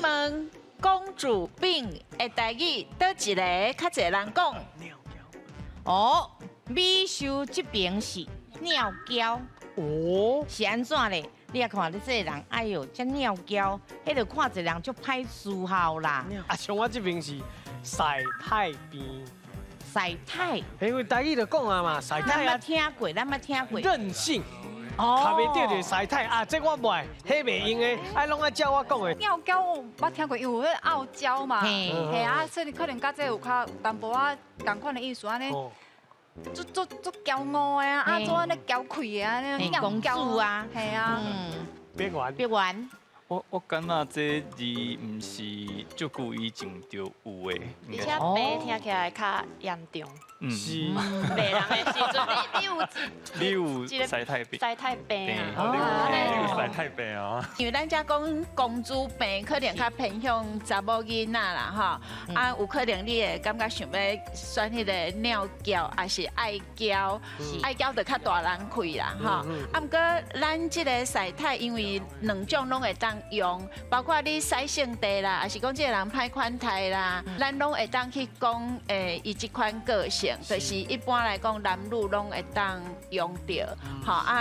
问公主病的台语，倒一个较侪人讲？哦，美秀这边是尿胶，哦，是安怎咧？你也看你这个人，哎哟，这尿胶，迄个看一个人就歹思考啦。啊，像我这边是晒太边，晒太，因为台语就讲啊嘛，晒咱捌太啊，听过，咱捌听过。任性，哦卡袂着就晒太啊，这我袂，迄袂用的，爱拢爱照我讲的。尿胶我听过，因为有迄傲娇嘛，嘿嘿啊，所以可能甲这有较淡薄仔同款的意思安尼。哦，足骄傲的啊，啊，做安尼娇气的啊，嘿公主啊系啊，别玩，别玩，我感觉这字唔是足久以前就有的，而且白听起来较严重。是白人的时阵，你有晒太病，晒太病啊，你有晒太病啊？因为咱遮讲公主病，可能较偏向查某囡仔啦，吼。啊，有可能你会感觉想要选迄个尿胶，还是爱胶？爱胶就较大人气啦，吼。啊，毋过咱即个晒太，因为两种拢会当用，包括你晒性地啦，还是讲即个人歹款待啦，咱拢会当去讲，伊即款个性，就是一般来讲男女拢会当用到，吼啊。